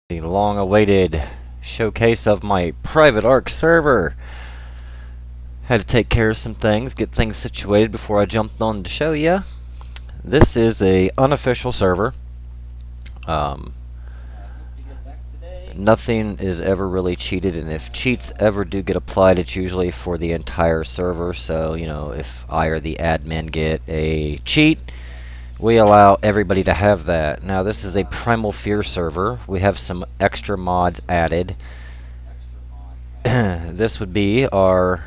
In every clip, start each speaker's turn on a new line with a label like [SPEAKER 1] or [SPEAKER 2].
[SPEAKER 1] The long-awaited showcase of my private Ark server. Had to take care of some things, get things situated before I jumped on to show you. This is a unofficial server. Um, Nothing is ever really cheated, and if cheats ever do get applied, it's usually for the entire server. So, if I or the admin get a cheat, we allow everybody to have that. Now, this is a Primal Fear server. We have some extra mods added. This would be our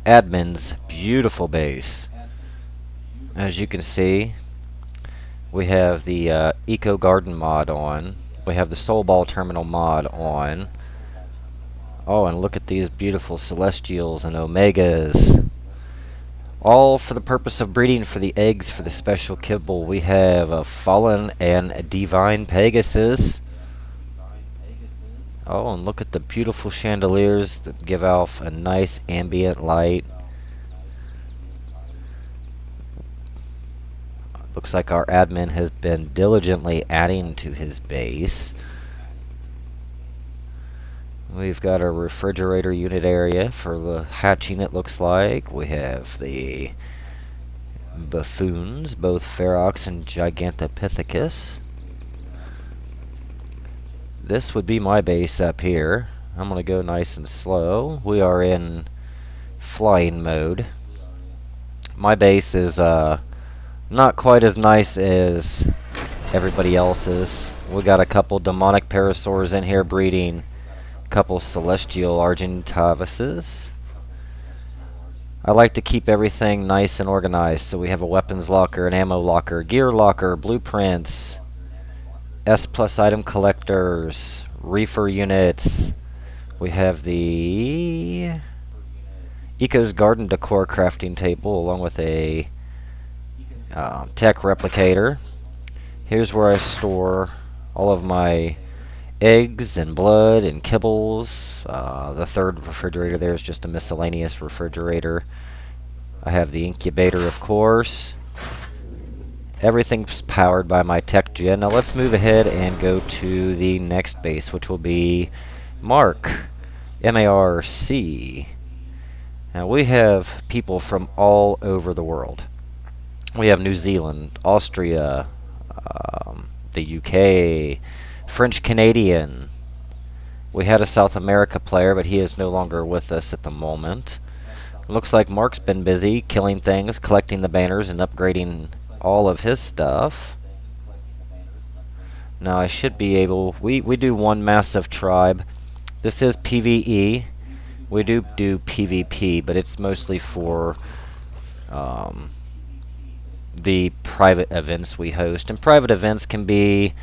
[SPEAKER 1] admin's beautiful base. As you can see, we have the Eco Garden mod on. We have the Soul Ball Terminal mod on. Oh, and look at these beautiful Celestials and Omegas. All for the purpose of breeding for the eggs for the special kibble. We have a Fallen and Divine Pegasus. Oh, and look at the beautiful chandeliers that give off a nice ambient light. Looks like our admin has been diligently adding to his base. We've got a refrigerator unit area for the hatching, it looks like. We have the buffoons, both Ferox and Gigantopithecus. This would be my base up here. I'm going to go nice and slow. We are in flying mode. My base is not quite as nice as everybody else's. We got a couple demonic parasaurs in here breeding. Couple celestial Argentavises. I like to keep everything nice and organized, so we have a weapons locker, an ammo locker, gear locker, blueprints, S+ item collectors, reefer units. We have the Eco's Garden Decor crafting table along with a tech replicator. Here's where I store all of my eggs and blood and kibbles. The third refrigerator there is just a miscellaneous refrigerator. I have the incubator, of course. Everything's powered by my tech gen. Now let's move ahead and go to the next base, which will be Mark, M-A-R-C. Now we have people from all over the world. We have New Zealand, Austria, the UK, French Canadian. We had a South America player, but he is no longer with us at the moment. Looks like Mark's been busy killing things, collecting the banners, and upgrading all of his stuff. Now I should be able... We do one massive tribe. This is PvE. We do PvP, but it's mostly for the private events we host. And private events can be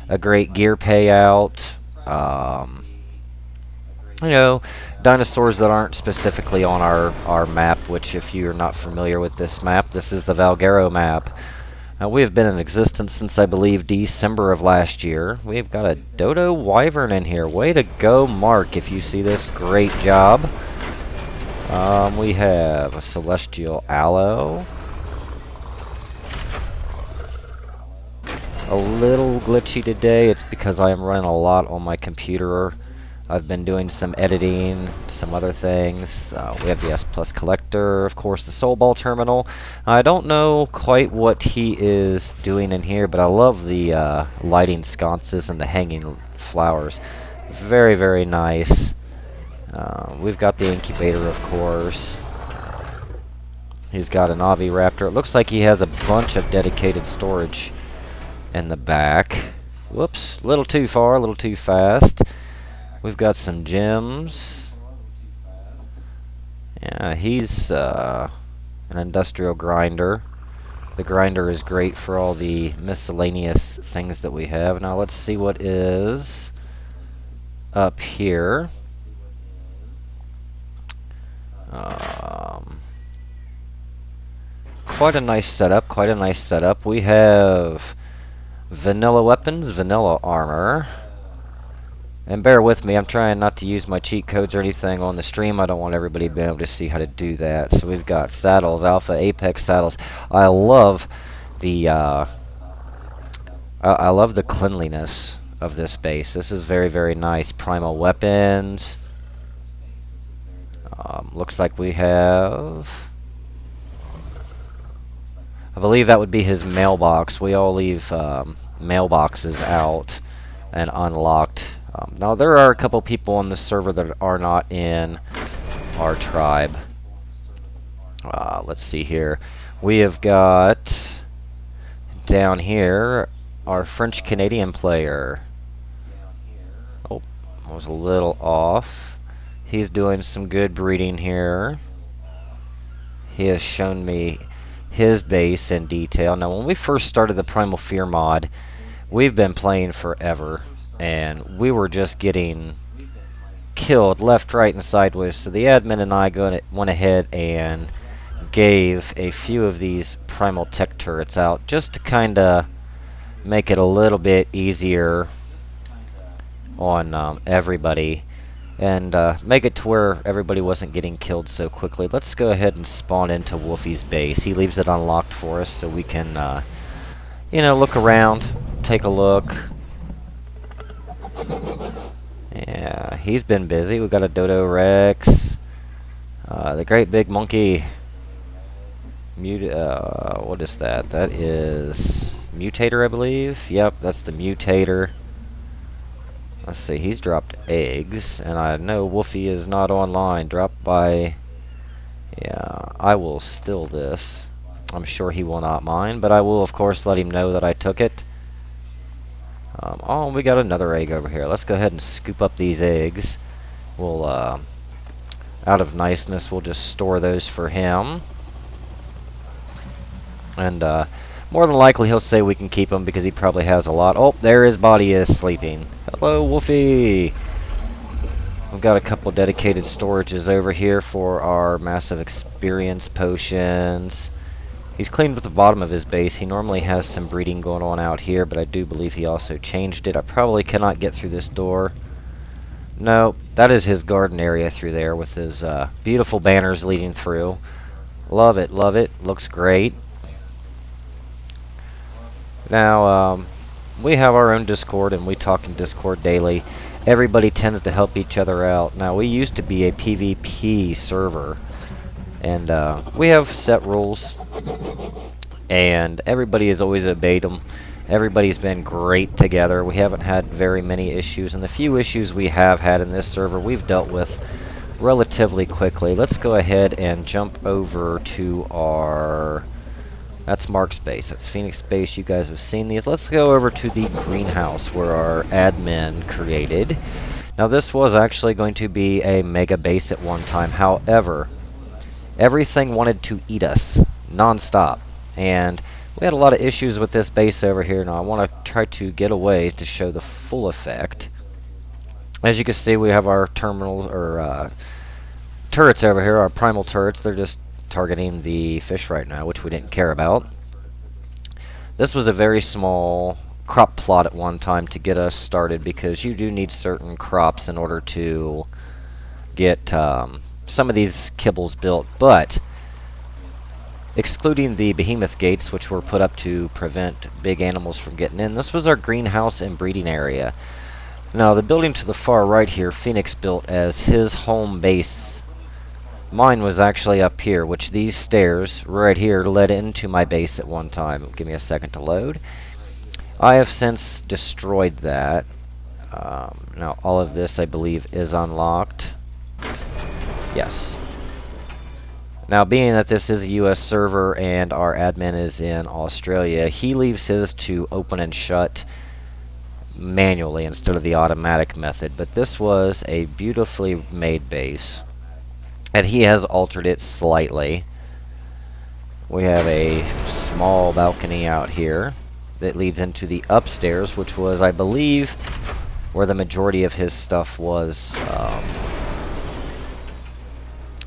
[SPEAKER 1] a great gear payout, dinosaurs that aren't specifically on our map, which if you're not familiar with this map, this is the Valguero map. Now, we have been in existence since, I believe, December of last year. We've got a Dodo Wyvern in here. Way to go, Mark, if you see this. Great job. We have a Celestial Aloe. A little glitchy today. It's because I am running a lot on my computer. I've been doing some editing, some other things. We have the S+ collector, of course, the Soul Ball terminal. I don't know quite what he is doing in here, but I love the lighting sconces and the hanging flowers. Very, very nice. We've got the incubator, of course. He's got an Oviraptor. It looks like he has a bunch of dedicated storage in the back. Whoops, a little too far, a little too fast. We've got some gems. Yeah, he's an industrial grinder. The grinder is great for all the miscellaneous things that we have. Now let's see what is up here. Quite a nice setup, quite a nice setup. We have vanilla weapons, vanilla armor. And bear with me, I'm trying not to use my cheat codes or anything on the stream. I don't want everybody being able to see how to do that. So we've got saddles, Alpha Apex saddles. I love the cleanliness of this base. This is very, very nice. Primal weapons. Looks like we have... I believe that would be his mailbox. We all leave mailboxes out and unlocked. Now, there are a couple people on the server that are not in our tribe. Let's see here. We have got down here our French-Canadian player. Oh, I was a little off. He's doing some good breeding here. He has shown me his base in detail. Now, when we first started the Primal Fear mod, we've been playing forever, and we were just getting killed left, right, and sideways. So the admin and I went ahead and gave a few of these Primal Tech turrets out just to kind of make it a little bit easier on everybody, and make it to where everybody wasn't getting killed so quickly. Let's go ahead and spawn into Wolfie's base. He leaves it unlocked for us so we can, look around, take a look. Yeah, he's been busy. We've got a Dodo Rex, the Great Big Monkey. What is that? That is Mutator, I believe. Yep, that's the Mutator. Let's see, he's dropped eggs, and I know Wolfie is not online. Dropped by... Yeah, I will steal this. I'm sure he will not mind, but I will, of course, let him know that I took it. Oh, we got another egg over here. Let's go ahead and scoop up these eggs. We'll, out of niceness, we'll just store those for him. And, more than likely, he'll say we can keep him because he probably has a lot. Oh, there his body is sleeping. Hello, Wolfie. We've got a couple dedicated storages over here for our massive experience potions. He's cleaned with the bottom of his base. He normally has some breeding going on out here, but I do believe he also changed it. I probably cannot get through this door. No, that is his garden area through there with his beautiful banners leading through. Love it, love it. Looks great. Now, we have our own Discord, and we talk in Discord daily. Everybody tends to help each other out. Now, we used to be a PvP server, and we have set rules, and everybody has always obeyed them. Everybody's been great together. We haven't had very many issues, and the few issues we have had in this server, we've dealt with relatively quickly. Let's go ahead and jump over to our... That's Mark's base. That's Phoenix base. You guys have seen these. Let's go over to the greenhouse where our admin created. Now, this was actually going to be a mega base at one time. However, everything wanted to eat us non-stop. And we had a lot of issues with this base over here. Now, I want to try to get away to show the full effect. As you can see, we have our terminals, or turrets over here, our primal turrets. They're just targeting the fish right now, which we didn't care about. This was a very small crop plot at one time to get us started, because you do need certain crops in order to get some of these kibbles built, but excluding the behemoth gates, which were put up to prevent big animals from getting in, this was our greenhouse and breeding area. Now, the building to the far right here, Phoenix built as his home base. Mine was actually up here, which these stairs right here led into my base at one time. Give me a second to load. I have since destroyed that. Now, all of this, I believe, is unlocked. Yes. Now, being that this is a US server and our admin is in Australia, he leaves his to open and shut manually instead of the automatic method. But this was a beautifully made base, and he has altered it slightly. We have a small balcony out here that leads into the upstairs, which was, I believe, where the majority of his stuff was.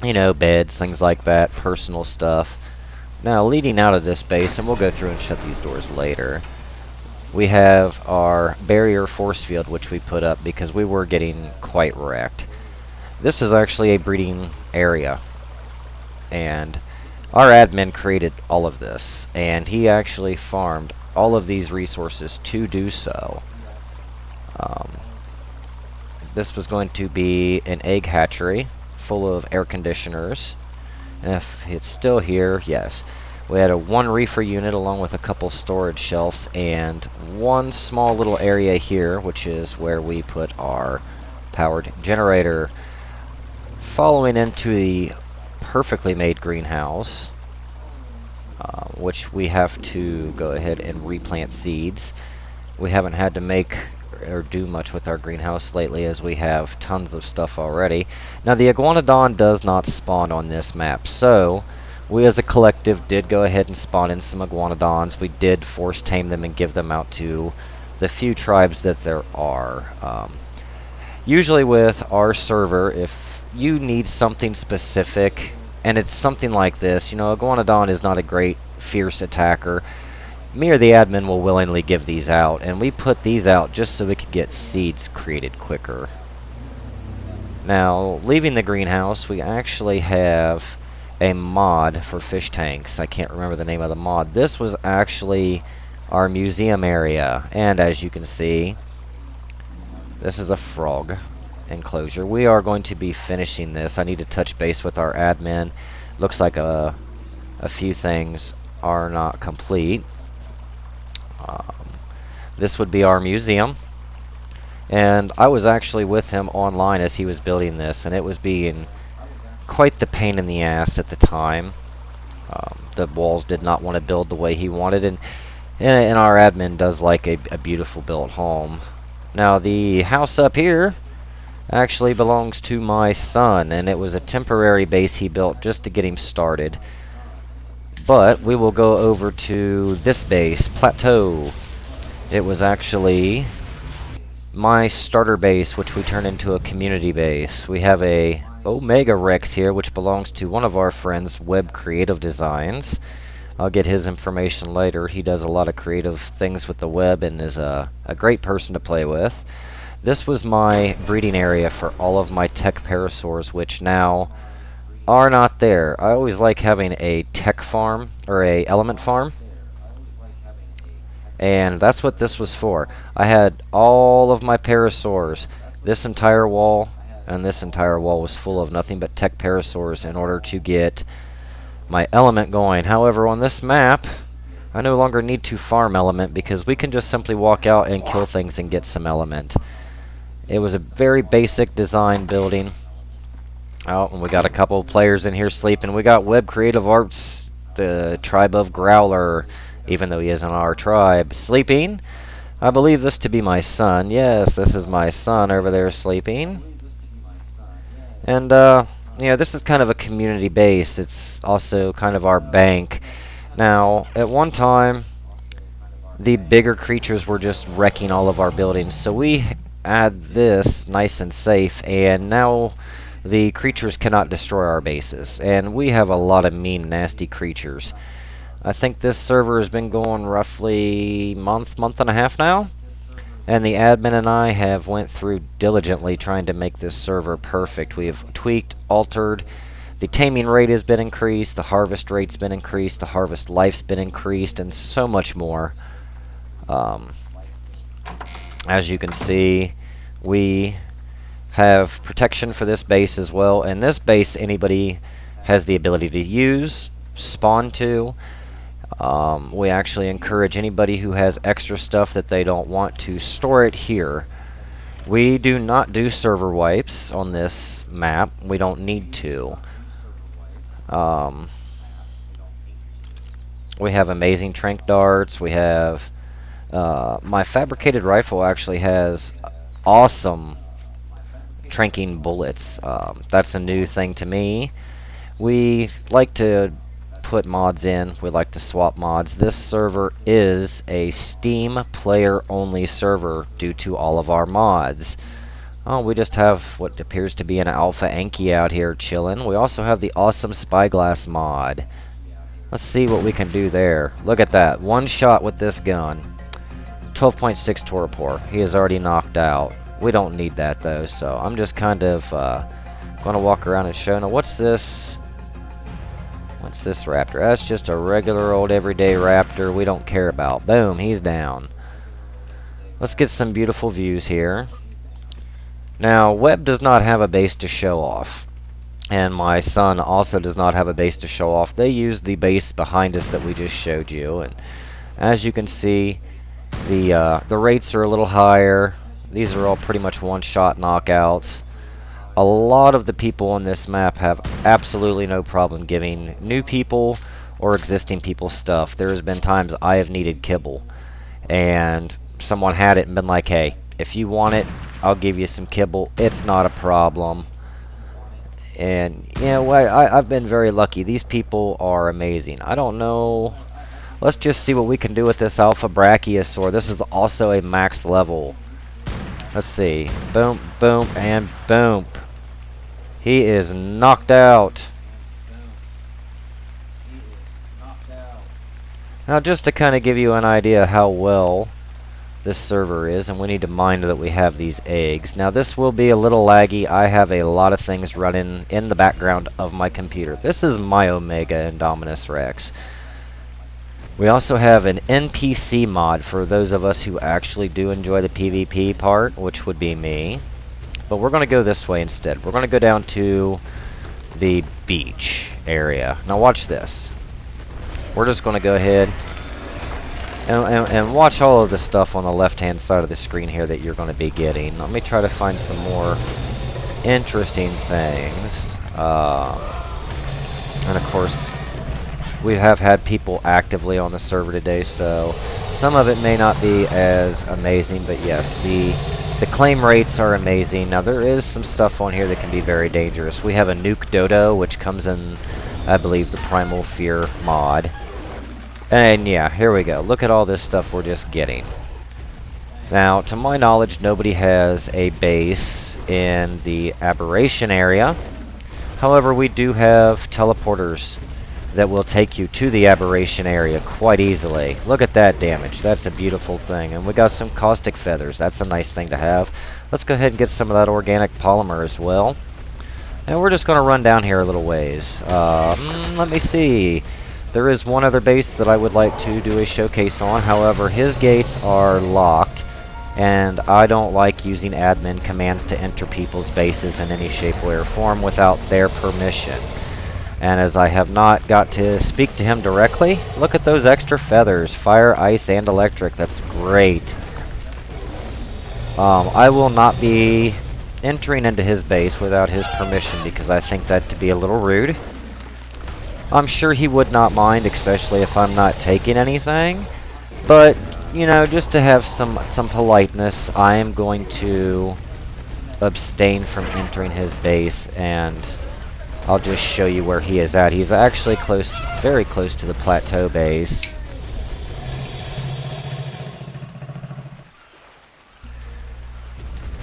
[SPEAKER 1] You know, beds, things like that, personal stuff. Now, leading out of this base, and we'll go through and shut these doors later, we have our barrier force field, which we put up because we were getting quite wrecked. This is actually a breeding area, and our admin created all of this, and he actually farmed all of these resources to do so. Um, this was going to be an egg hatchery full of air conditioners. And if it's still here, yes. We had one reefer unit along with a couple storage shelves and one small little area here, which is where we put our powered generator. Following into the perfectly made greenhouse, which we have to go ahead and replant seeds. We haven't had to make or do much with our greenhouse lately, as we have tons of stuff already. Now, the iguanodon does not spawn on this map, so we as a collective did go ahead and spawn in some iguanodons. We did force tame them and give them out to the few tribes that there are. Usually with our server, if you need something specific, and it's something like this, you know, iguanodon is not a great fierce attacker, me or the admin will willingly give these out, and we put these out just so we could get seeds created quicker. Now, leaving the greenhouse, we actually have a mod for fish tanks. I can't remember the name of the mod. This was actually our museum area, and as you can see, this is a frog enclosure. We are going to be finishing this. I need to touch base with our admin. Looks like a few things are not complete. This would be our museum, and I was actually with him online as he was building this, and it was being quite the pain in the ass at the time. The walls did not want to build the way he wanted, and our admin does like a beautiful built home. Now, the house up here actually belongs to my son, and it was a temporary base he built just to get him started. But we will go over to this base, Plateau. It was actually my starter base, which we turned into a community base. We have a Omega Rex here, which belongs to one of our friends, Web Creative Designs. I'll get his information later. He does a lot of creative things with the web and is a great person to play with. This was my breeding area for all of my tech parasaurs, which now are not there. I always like having a tech farm, or a element farm, and that's what this was for. I had all of my parasaurs. This entire wall and this entire wall was full of nothing but tech parasaurs in order to get my element going. However, on this map, I no longer need to farm element because we can just simply walk out and kill things and get some element. It was a very basic design building. Oh, and we got a couple of players in here sleeping. We got Web Creative Arts, the tribe of Growler, even though he isn't our tribe, sleeping. I believe this to be my son. Yes, this is my son over there sleeping. And, you know, this is kind of a community base. It's also kind of our bank. Now, at one time, the bigger creatures were just wrecking all of our buildings. So we add this nice and safe, and now the creatures cannot destroy our bases. And we have a lot of mean, nasty creatures. I think this server has been going roughly month and a half now. And the admin and I have went through diligently trying to make this server perfect. We have tweaked, altered. The taming rate has been increased. The harvest rate's been increased. The harvest life's been increased. And so much more. As you can see, we have protection for this base as well. And this base, anybody has the ability to use, spawn to. We actually encourage anybody who has extra stuff that they don't want to store it here. We do not do server wipes on this map. We don't need to. We have amazing trank darts. We have my fabricated rifle actually has awesome tranking bullets. That's a new thing to me. We like to put mods in. We like to swap mods. This server is a Steam player only server due to all of our mods. Oh, we just have what appears to be an Alpha Anki out here chilling. We also have the awesome Spyglass mod. Let's see what we can do there. Look at that. One shot with this gun. 12.6 torpor. He is already knocked out. We don't need that though, so I'm just kind of going to walk around and show. Now, what's this? What's this raptor? That's just a regular old everyday raptor we don't care about. Boom, he's down. Let's get some beautiful views here. Now, Webb does not have a base to show off, and my son also does not have a base to show off. They use the base behind us that we just showed you, and as you can see, the rates are a little higher. These are all pretty much one-shot knockouts. A lot of the people on this map have absolutely no problem giving new people or existing people stuff. There has been times I have needed kibble, and someone had it and been like, hey, if you want it, I'll give you some kibble. It's not a problem. And, you know, I've been very lucky. These people are amazing. I don't know. Let's just see what we can do with this Alpha Brachiosaur. This is also a max level. Let's see. Boom, boom, and boom. He is knocked out. Now, just to kind of give you an idea how well this server is, and we need to mind that we have these eggs. Now, this will be a little laggy. I have a lot of things running in the background of my computer. This is my Omega Indominus Rex. We also have an NPC mod for those of us who actually do enjoy the PvP part, which would be me. But we're going to go this way instead. We're going to go down to the beach area. Now watch this. We're just going to go ahead and watch all of the stuff on the left-hand side of the screen here that you're going to be getting. Let me try to find some more interesting things. And of course, we have had people actively on the server today, so some of it may not be as amazing, but yes, the claim rates are amazing. Now, there is some stuff on here that can be very dangerous. We have a Nuke Dodo, which comes in, I believe, the Primal Fear mod. And yeah, here we go. Look at all this stuff we're just getting. Now, to my knowledge, nobody has a base in the Aberration area. However, we do have teleporters that will take you to the Aberration area quite easily. Look at that damage. That's a beautiful thing. And we got some caustic feathers. That's a nice thing to have. Let's go ahead and get some of that organic polymer as well. And we're just going to run down here a little ways. Let me see. There is one other base that I would like to do a showcase on. However, his gates are locked, and I don't like using admin commands to enter people's bases in any shape, way, or form without their permission. And as I have not got to speak to him directly, look at those extra feathers. Fire, ice, and electric. That's great. I will not be entering into his base without his permission because I think that to be a little rude. I'm sure he would not mind, especially if I'm not taking anything. But, you know, just to have some politeness, I am going to abstain from entering his base, and I'll just show you where he is at. He's actually close, very close to the plateau base.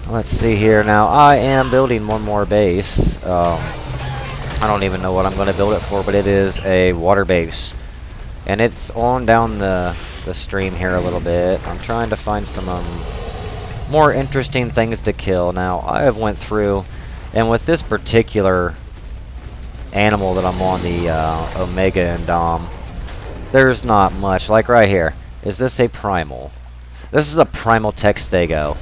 [SPEAKER 1] Let's see here. Now, I am building one more base. I don't even know what I'm going to build it for, but it is a water base. And it's on down the stream here a little bit. I'm trying to find some more interesting things to kill. Now, I have went through, and with this particular animal that I'm on, the Omega Indom, there's not much. Like right here, is this a primal? This is a primal Textago.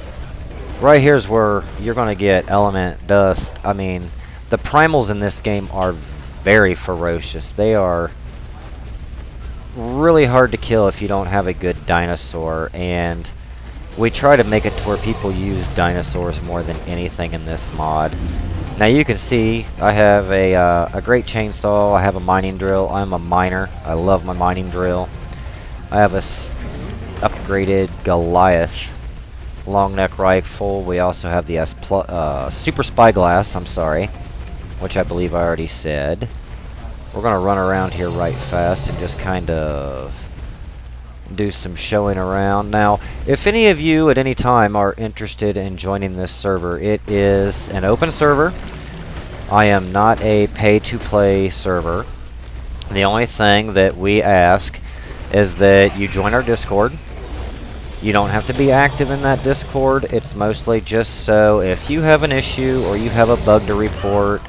[SPEAKER 1] Right here's where you're going to get element, dust. I mean, the primals in this game are very ferocious. They are really hard to kill if you don't have a good dinosaur, and we try to make it to where people use dinosaurs more than anything in this mod. Now you can see I have a great chainsaw, I have a mining drill. I'm a miner. I love my mining drill. I have a upgraded Goliath long neck rifle. We also have the Super Spyglass, I'm sorry, which I believe I already said. We're going to run around here right fast and just kind of do some showing around. Now, if any of you at any time are interested in joining this server, it is an open server. I am not a pay-to-play server. The only thing that we ask is that you join our Discord. You don't have to be active in that Discord. It's mostly just so if you have an issue or you have a bug to report,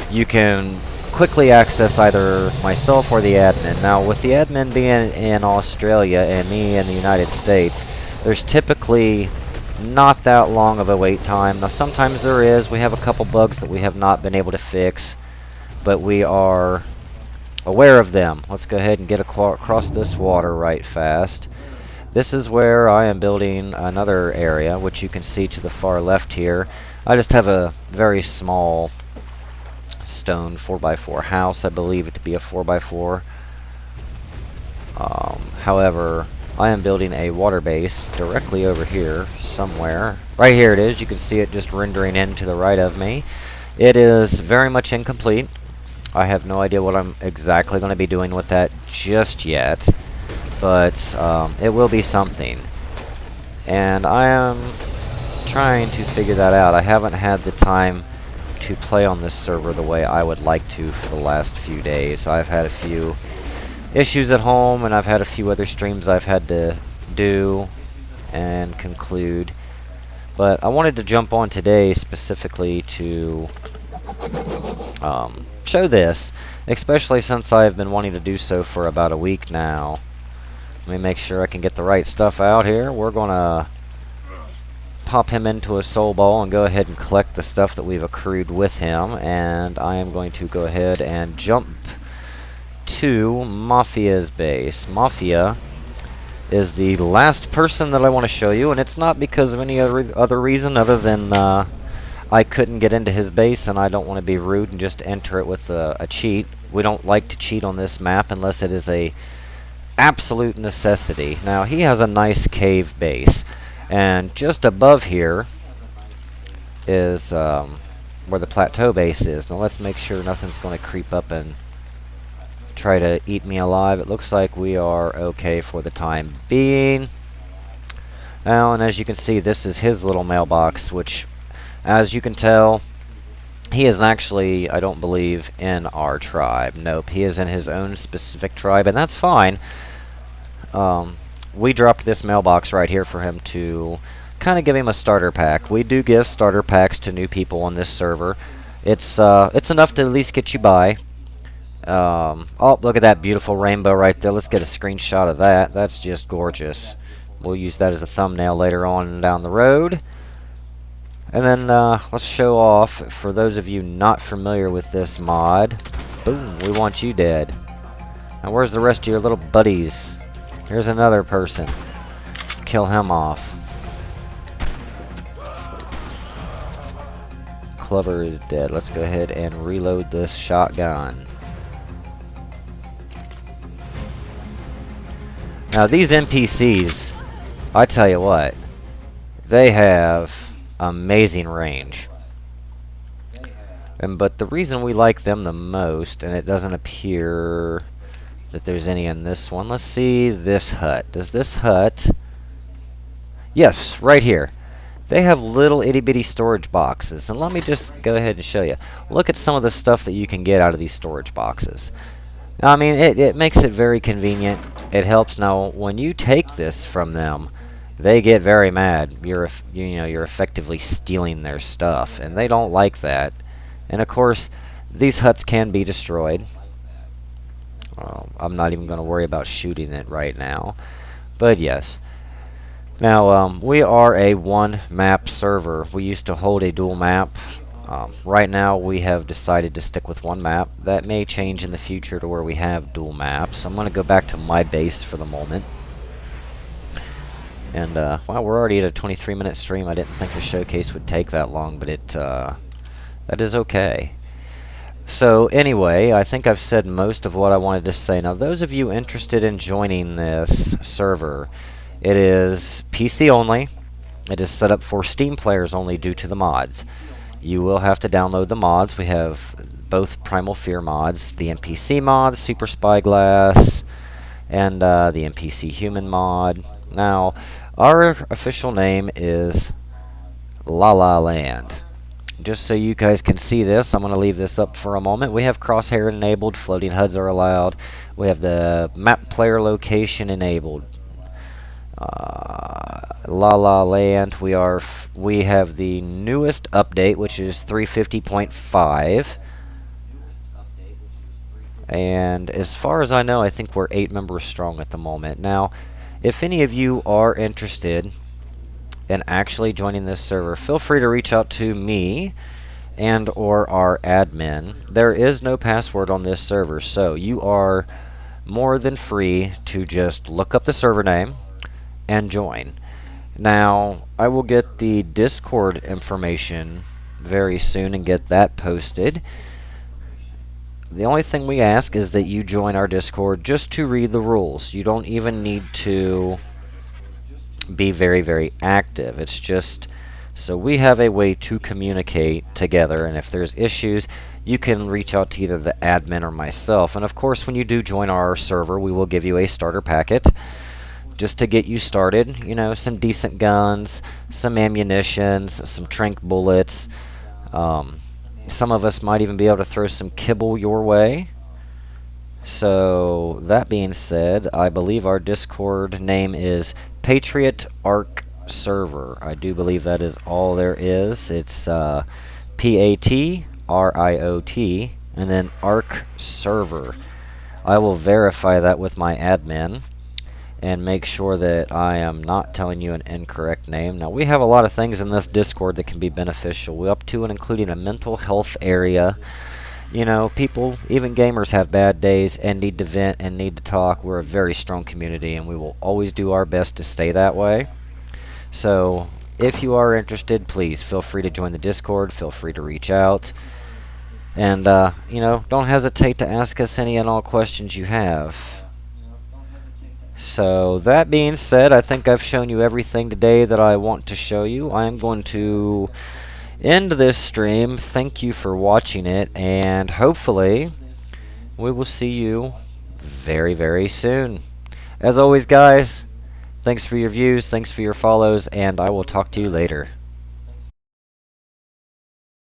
[SPEAKER 1] you can quickly access either myself or the admin. Now, with the admin being in Australia and me in the United States, There's typically not that long of a wait time. Now sometimes there is. We have a couple bugs that we have not been able to fix, but we are aware of them. Let's go ahead and get across this water right fast. This is where I am building another area, which you can see to the far left here. I just have a very small stone 4x4 house. I believe it to be a 4x4. However, I am building a water base directly over here somewhere. Right here it is. You can see it just rendering in to the right of me. It is very much incomplete. I have no idea what I'm exactly going to be doing with that just yet, but it will be something. And I am trying to figure that out. I haven't had the time to play on this server the way I would like to for the last few days. I've had a few issues at home, and I've had a few other streams I've had to do and conclude. But I wanted to jump on today specifically to show this, especially since I've been wanting to do so for about a week now. Let me make sure I can get the right stuff out here. We're gonna pop him into a soul ball and go ahead and collect the stuff that we've accrued with him, and I am going to go ahead and jump to Mafia's base. Mafia is the last person that I want to show you, and it's not because of any other reason other than I couldn't get into his base, and I don't want to be rude and just enter it with a cheat. We don't like to cheat on this map unless it is a absolute necessity. Now, he has a nice cave base, and just above here is where the plateau base is. Now, let's make sure nothing's going to creep up and try to eat me alive. It looks like we are okay for the time being. Now, and as you can see, this is his little mailbox, which, as you can tell, he is actually, I don't believe, in our tribe. Nope, he is in his own specific tribe, and that's fine. We dropped this mailbox right here for him to kind of give him a starter pack. We do give starter packs to new people on this server. It's enough to at least get you by. Oh, look at that beautiful rainbow right there. Let's get a screenshot of that. That's just gorgeous. We'll use that as a thumbnail later on down the road. And then let's show off, for those of you not familiar with this mod, boom, we want you dead. Now where's the rest of your little buddies? Here's another person. Kill him off. Clubber is dead. Let's go ahead and reload this shotgun. Now these NPCs, I tell you what, they have amazing range. But the reason we like them the most, and it doesn't appear that there's any in this one. Let's see this hut. Does this hut... Yes, right here. They have little itty-bitty storage boxes. And let me just go ahead and show you. Look at some of the stuff that you can get out of these storage boxes. Now, I mean, it makes it very convenient. It helps. Now, when you take this from them, they get very mad. You're effectively stealing their stuff, and they don't like that. And of course, these huts can be destroyed. I'm not even going to worry about shooting it right now. But yes. Now, we are a one-map server. We used to hold a dual map. Right now, we have decided to stick with one map. That may change in the future to where we have dual maps. I'm going to go back to my base for the moment. And, wow, we're already at a 23-minute stream. I didn't think the showcase would take that long, but that is okay. So, anyway, I think I've said most of what I wanted to say. Now, those of you interested in joining this server, it is PC only. It is set up for Steam players only due to the mods. You will have to download the mods. We have both Primal Fear mods, the NPC mod, Super Spyglass, and the NPC Human mod. Now, our official name is La La Land. Just so you guys can see this, I'm going to leave this up for a moment. We have crosshair enabled, floating HUDs are allowed. We have the map player location enabled. La La Land, we have the newest update, which is 350.5. And as far as I know, I think we're 8 members strong at the moment. Now, If any of you are interested in actually joining this server, feel free to reach out to me and or our admin. There is no password on this server, so you are more than free to just look up the server name and join. Now, I will get the Discord information very soon and get that posted. The only thing we ask is that you join our Discord just to read the rules. You don't even need to be very active. It's just so we have a way to communicate together, and if there's issues, you can reach out to either the admin or myself. And of course, when you do join our server, we will give you a starter packet just to get you started. You know, some decent guns, some ammunitions, some tranq bullets. Some of us might even be able to throw some kibble your way. So, that being said, I believe our Discord name is Patriot Ark Server. I do believe that is all there is. It's PATRIOT and then Ark Server. I will verify that with my admin and make sure that I am not telling you an incorrect name. Now, we have a lot of things in this Discord that can be beneficial. We're up to and including a mental health area. You know, people, even gamers, have bad days and need to vent and need to talk. We're a very strong community, and we will always do our best to stay that way. So, if you are interested, please feel free to join the Discord. Feel free to reach out. And, you know, don't hesitate to ask us any and all questions you have. So, that being said, I think I've shown you everything today that I want to show you. I am going to end this stream. Thank you for watching it, and hopefully we will see you very soon. As always, guys, thanks for your views, thanks for your follows, and I will talk to you later.